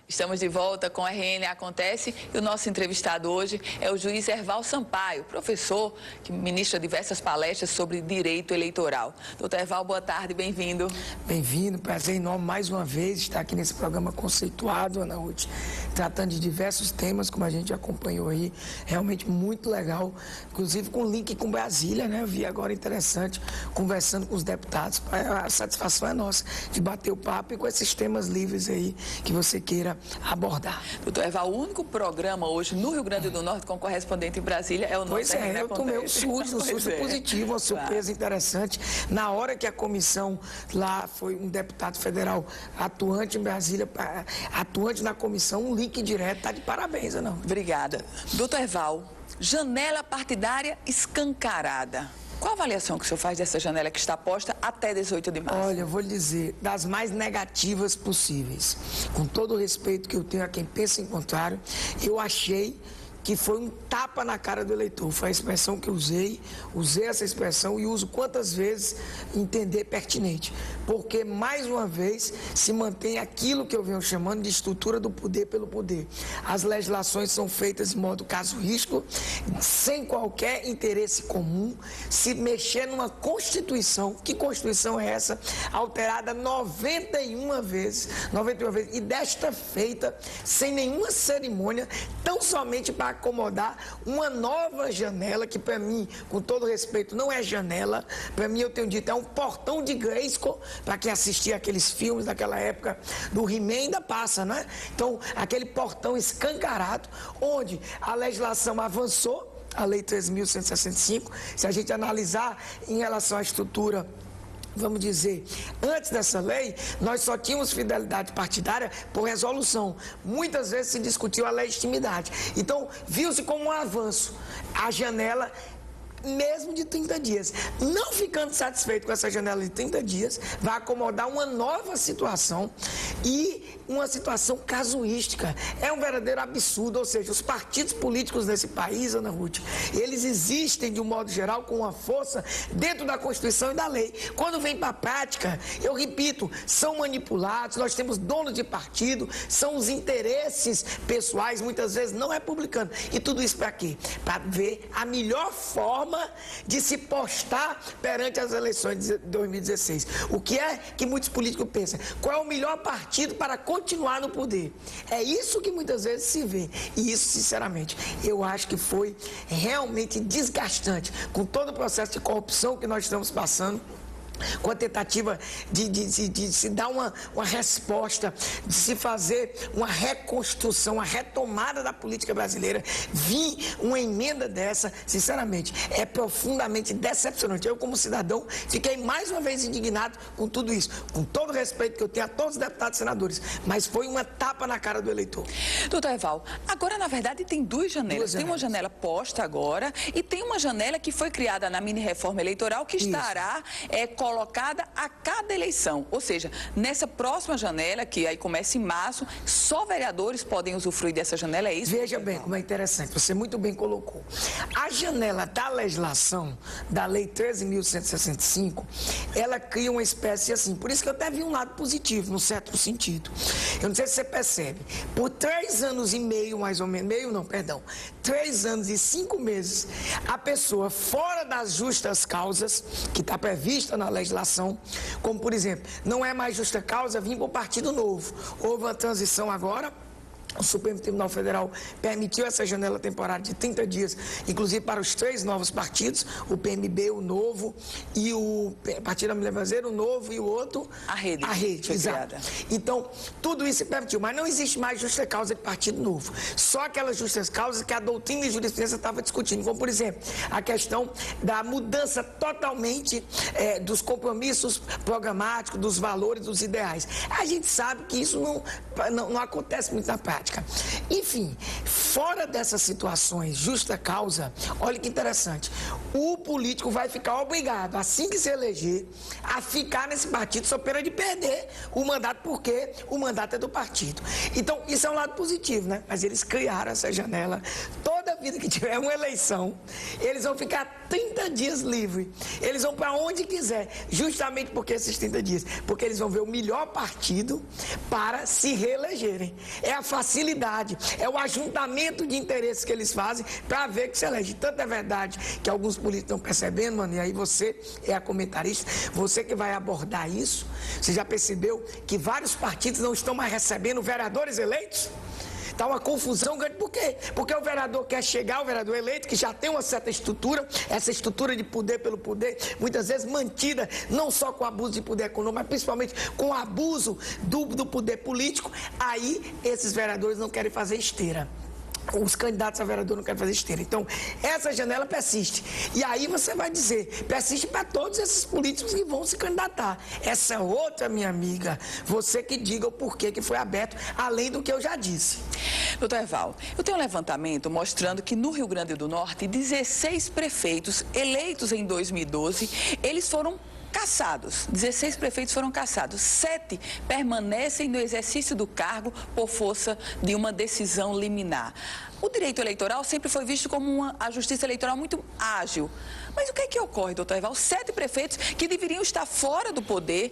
Estamos de volta com a RN Acontece e o nosso entrevistado hoje é o juiz Herval Sampaio, professor que ministra diversas palestras sobre direito eleitoral. Doutor Herval, boa tarde, bem-vindo. Bem-vindo, prazer enorme mais uma vez estar aqui nesse programa conceituado, Ana Ruth, tratando de diversos temas, como a gente acompanhou aí, realmente muito legal, inclusive com link com Brasília, né? Eu vi agora interessante, conversando com os deputados, a satisfação é nossa de bater o papo e com esses temas livres aí que você queira abordar. Doutor Herval, o único programa hoje no Rio Grande do Norte com correspondente em Brasília é o nosso. Pois é, eu tomei um susto positivo, uma surpresa interessante. Na hora que a comissão lá foi um deputado federal atuante em Brasília, atuante na comissão, um link direto, tá de parabéns, não? Obrigada. Doutor Herval, janela partidária escancarada. Qual a avaliação que o senhor faz dessa janela que está posta até 18 de março? Olha, eu vou lhe dizer, das mais negativas possíveis. Com todo o respeito que eu tenho a quem pensa em contrário, eu achei que foi um tapa na cara do eleitor. Foi a expressão que eu usei essa expressão e uso quantas vezes entender pertinente. Porque, mais uma vez, se mantém aquilo que eu venho chamando de estrutura do poder pelo poder. As legislações são feitas de modo casuístico, sem qualquer interesse comum, se mexer numa Constituição. Que Constituição é essa? Alterada 91 vezes, e desta feita, sem nenhuma cerimônia, tão somente para acomodar uma nova janela, que para mim, com todo respeito, não é janela, para mim eu tenho dito, é um portão de Grayskull, para quem assistia aqueles filmes daquela época do He-Man ainda passa, né? Então, aquele portão escancarado, onde a legislação avançou, a Lei 13.165, se a gente analisar em relação à estrutura, vamos dizer, antes dessa lei, nós só tínhamos fidelidade partidária por resolução. Muitas vezes se discutiu a legitimidade. Então, viu-se como um avanço. A janela, mesmo de 30 dias. Não ficando satisfeito com essa janela de 30 dias, vai acomodar uma nova situação e uma situação casuística. É um verdadeiro absurdo, ou seja, os partidos políticos desse país, Ana Ruth, eles existem de um modo geral com uma força dentro da Constituição e da lei. Quando vem para a prática, eu repito, são manipulados, nós temos donos de partido, são os interesses pessoais, muitas vezes não é publicano. E tudo isso para quê? Para ver a melhor forma de se postar perante as eleições de 2016. O que é que muitos políticos pensam? Qual é o melhor partido para continuar no poder? É isso que muitas vezes se vê. E isso, sinceramente, eu acho que foi realmente desgastante com todo o processo de corrupção que nós estamos passando, com a tentativa de se dar uma resposta, de se fazer uma reconstrução, uma retomada da política brasileira. Vir uma emenda dessa, sinceramente, é profundamente decepcionante. Eu, como cidadão, fiquei mais uma vez indignado com tudo isso, com todo o respeito que eu tenho a todos os deputados e senadores, mas foi uma tapa na cara do eleitor. Doutor Herval, agora, na verdade, tem duas janelas. Tem uma janela posta agora e tem uma janela que foi criada na mini-reforma eleitoral que estará colocada a cada eleição. Ou seja, nessa próxima janela, que aí começa em março, só vereadores podem usufruir dessa janela, é isso? Veja bem como é interessante, você muito bem colocou. A janela da legislação, da Lei 13.165, ela cria uma espécie assim, por isso que eu até vi um lado positivo, num certo sentido. Eu não sei se você percebe, por 3 anos e meio, mais ou menos, 3 anos e 5 meses, a pessoa fora das justas causas, que está prevista na legislação, como por exemplo, não é mais justa causa vir para o Partido Novo. Houve uma transição agora, o Supremo Tribunal Federal permitiu essa janela temporária de 30 dias, inclusive para os 3 novos partidos, o PMB, o Novo, e o Partido da Mulher Brasileira, o Novo e o outro... A Rede. A Rede, exato. Então, tudo isso se permitiu, mas não existe mais justa causa de Partido Novo. Só aquelas justas causas que a doutrina e jurisprudência estava discutindo, como, por exemplo, a questão da mudança totalmente dos programáticos, dos valores, dos ideais. A gente sabe que isso não acontece muito na prática. Enfim, Fora dessas situações, justa causa, olha que interessante, o político vai ficar obrigado, assim que se eleger, a ficar nesse partido sob pena de perder o mandato, porque o mandato é do partido. Então, isso é um lado positivo, né? Mas eles criaram essa janela. Toda vida que tiver uma eleição, eles vão ficar 30 dias livre. Eles vão para onde quiser, justamente porque esses 30 dias, porque eles vão ver o melhor partido para se reelegerem. É a facilidade, é o ajuntamento de interesses que eles fazem para ver que se elege. Tanto é verdade que alguns políticos estão percebendo, mano, e aí você é a comentarista, você que vai abordar isso, você já percebeu que vários partidos não estão mais recebendo vereadores eleitos? Está uma confusão grande. Por quê? Porque o vereador quer chegar, o vereador eleito, que já tem uma certa estrutura, essa estrutura de poder pelo poder, muitas vezes mantida, não só com abuso de poder econômico, mas principalmente com abuso do poder político. Aí, esses vereadores não querem fazer esteira. Os candidatos a vereador não querem fazer esteira. Então, essa janela persiste. E aí você vai dizer, persiste para todos esses políticos que vão se candidatar. Essa outra, minha amiga, você que diga o porquê que foi aberto, além do que eu já disse. Doutor Eval, eu tenho um levantamento mostrando que no Rio Grande do Norte, 16 prefeitos eleitos em 2012, eles foram cassados. 16 prefeitos foram cassados. 7 permanecem no exercício do cargo por força de uma decisão liminar. O direito eleitoral sempre foi visto como a justiça eleitoral muito ágil. Mas o que é que ocorre, doutor Eval? 7 prefeitos que deveriam estar fora do poder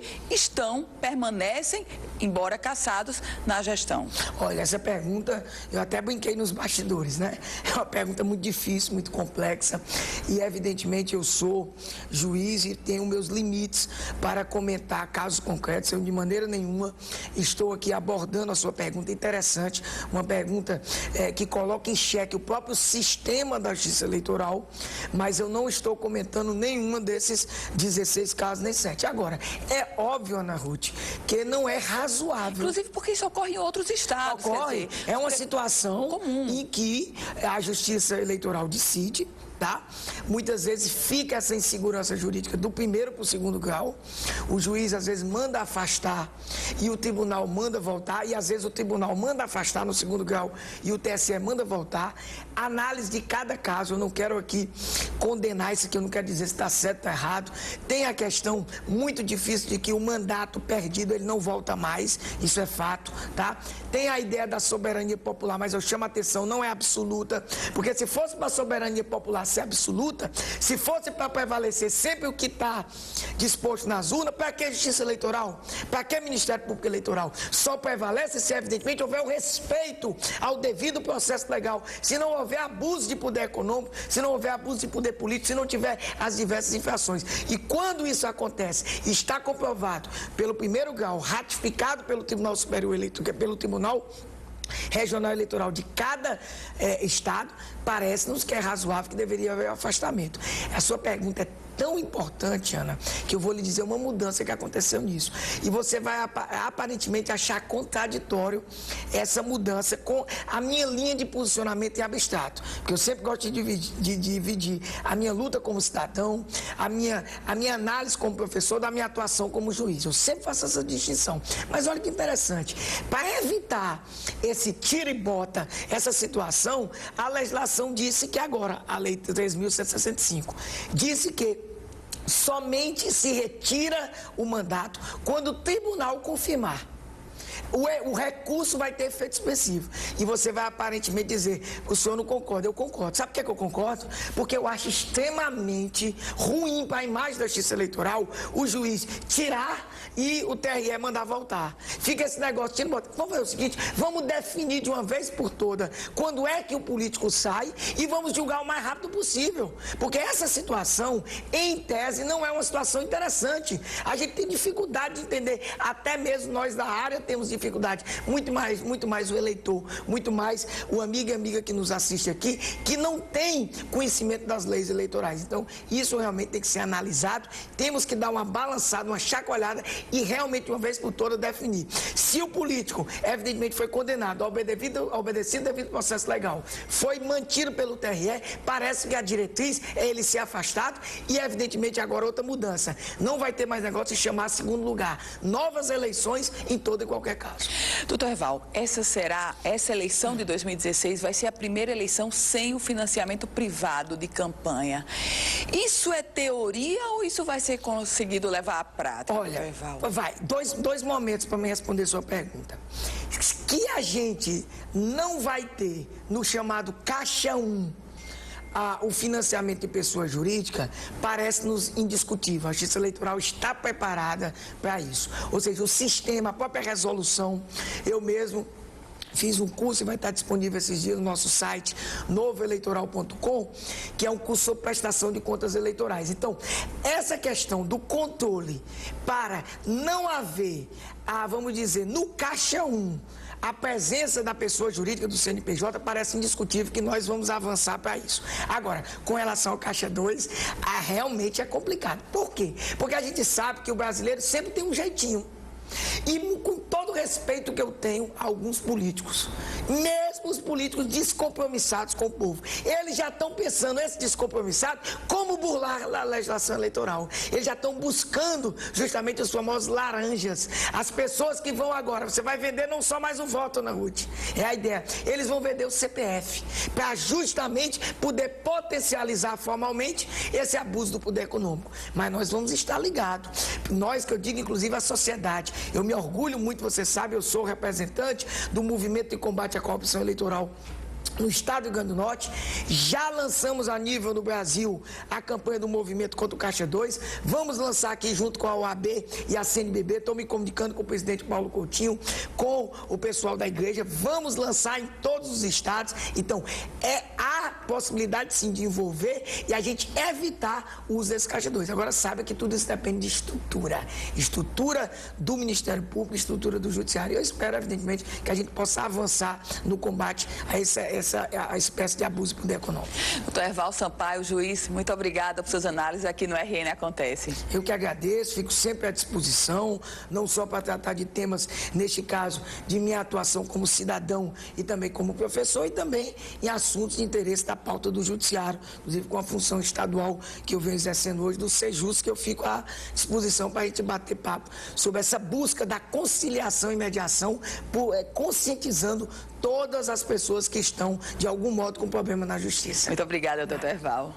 permanecem, embora cassados, na gestão. Olha, essa pergunta, eu até brinquei nos bastidores, né? É uma pergunta muito difícil, muito complexa. E, evidentemente, eu sou juiz e tenho meus limites para comentar casos concretos. Eu, de maneira nenhuma, estou aqui abordando a sua pergunta interessante, uma pergunta que coloca em xeque o próprio sistema da justiça eleitoral, mas eu não estou comentando nenhuma desses 16 casos, nem 7. Agora, é óbvio, Ana Ruth, que não é razoável. Inclusive porque isso ocorre em outros estados. Ocorre, é uma situação comum em que a justiça eleitoral decide, tá? Muitas vezes fica essa insegurança jurídica do primeiro para o segundo grau. O juiz às vezes manda afastar e o tribunal manda voltar, e às vezes o tribunal manda afastar no segundo grau e o TSE manda voltar. Análise de cada caso, eu não quero aqui condenar isso aqui, eu não quero dizer se está certo ou está errado. Tem a questão muito difícil de que o mandato perdido ele não volta mais, isso é fato, tá? Tem a ideia da soberania popular, mas eu chamo a atenção, não é absoluta, porque se fosse para a soberania popular ser absoluta, se fosse para prevalecer sempre o que está disposto nas urnas, para que justiça eleitoral? Para que Ministério Público Eleitoral? Só prevalece se, evidentemente, houver o respeito ao devido processo legal. Se não houver abuso de poder econômico, se não houver abuso de poder político, se não tiver as diversas infrações. E quando isso acontece, está comprovado pelo primeiro grau, ratificado pelo Tribunal Superior Eleitoral, pelo Tribunal Regional Eleitoral de cada estado, parece-nos que é razoável que deveria haver afastamento. A sua pergunta é tão importante, Ana, que eu vou lhe dizer uma mudança que aconteceu nisso. E você vai aparentemente achar contraditório essa mudança com a minha linha de posicionamento em abstrato. Porque eu sempre gosto de dividir a minha luta como cidadão, a minha análise como professor, da minha atuação como juiz. Eu sempre faço essa distinção. Mas olha que interessante. Para evitar esse tira e bota, essa situação, a legislação disse que agora, a Lei 3.165, disse que somente se retira o mandato quando o tribunal confirmar. O recurso vai ter efeito expressivo. E você vai aparentemente dizer, o senhor não concorda. Eu concordo. Sabe por que eu concordo? Porque eu acho extremamente ruim para a imagem da justiça eleitoral o juiz tirar e o TRE mandar voltar. Fica esse negócio, tira e bota. Vamos fazer o seguinte, vamos definir de uma vez por toda quando é que o político sai e vamos julgar o mais rápido possível. Porque essa situação, em tese, não é uma situação interessante. A gente tem dificuldade de entender, até mesmo nós da área temos dificuldade, muito mais o eleitor, muito mais o amigo e amiga que nos assiste aqui, que não tem conhecimento das leis eleitorais. Então, isso realmente tem que ser analisado, temos que dar uma balançada, uma chacoalhada e realmente, uma vez por todas, definir. Se o político, evidentemente, foi condenado ao obedecer devido processo legal, foi mantido pelo TRE, parece que a diretriz é ele ser afastado e, evidentemente, agora outra mudança. Não vai ter mais negócio de chamar segundo lugar. Novas eleições em todo e qualquer caso. caso. Doutor Herval, essa eleição de 2016 vai ser a primeira eleição sem o financiamento privado de campanha. Isso é teoria ou isso vai ser conseguido levar à prática? Olha, vai, dois momentos para me responder sua pergunta. Que a gente não vai ter no chamado Caixa 1 o financiamento de pessoa jurídica parece-nos indiscutível. A Justiça Eleitoral está preparada para isso. Ou seja, o sistema, a própria resolução, eu mesmo fiz um curso e vai estar disponível esses dias no nosso site, novoeleitoral.com, que é um curso sobre prestação de contas eleitorais. Então, essa questão do controle para não haver, vamos dizer, no Caixa 1, a presença da pessoa jurídica do CNPJ parece indiscutível que nós vamos avançar para isso. Agora, com relação ao Caixa 2, realmente é complicado. Por quê? Porque a gente sabe que o brasileiro sempre tem um jeitinho. E com todo o respeito que eu tenho a alguns políticos, mesmo os políticos descompromissados com o povo, eles já estão pensando, esse descompromissado, como burlar a legislação eleitoral. Eles já estão buscando justamente os famosos laranjas, as pessoas que vão agora, você vai vender não só mais o voto, Ana Ruth, é a ideia, eles vão vender o CPF, para justamente poder potencializar formalmente esse abuso do poder econômico. Mas nós vamos estar ligados, nós que eu digo inclusive a sociedade. Eu me orgulho muito, você sabe, eu sou representante do movimento de combate à corrupção eleitoral no estado do Rio Grande do Norte. Já lançamos a nível do Brasil a campanha do movimento contra o Caixa 2. Vamos lançar aqui junto com a OAB e a CNBB. Estou me comunicando com o presidente Paulo Coutinho, com o pessoal da igreja. Vamos lançar em todos os estados. Então, há possibilidade sim de envolver e a gente evitar o uso desse Caixa 2. Agora, saiba que tudo isso depende de estrutura. Estrutura do Ministério Público, estrutura do Judiciário. Eu espero, evidentemente, que a gente possa avançar no combate a a espécie de abuso de poder econômico. Doutor Herval Sampaio, juiz, muito obrigada por suas análises aqui no RN Acontece. Eu que agradeço, fico sempre à disposição, não só para tratar de temas, neste caso, de minha atuação como cidadão e também como professor, e também em assuntos de interesse da pauta do Judiciário, inclusive com a função estadual que eu venho exercendo hoje do Sejus, que eu fico à disposição para a gente bater papo sobre essa busca da conciliação e mediação, conscientizando todas as pessoas que estão, de algum modo, com problema na justiça. Muito obrigada, doutor Herval.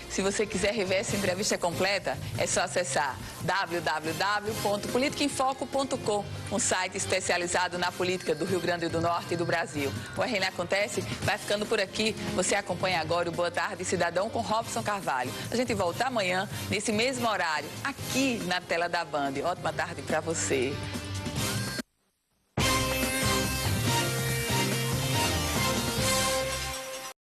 Se você quiser rever essa entrevista completa, é só acessar www.politicaemfoco.com, um site especializado na política do Rio Grande do Norte e do Brasil. O RN Acontece vai ficando por aqui. Você acompanha agora o Boa Tarde Cidadão com Robson Carvalho. A gente volta amanhã, nesse mesmo horário, aqui na tela da Band. Ótima tarde para você.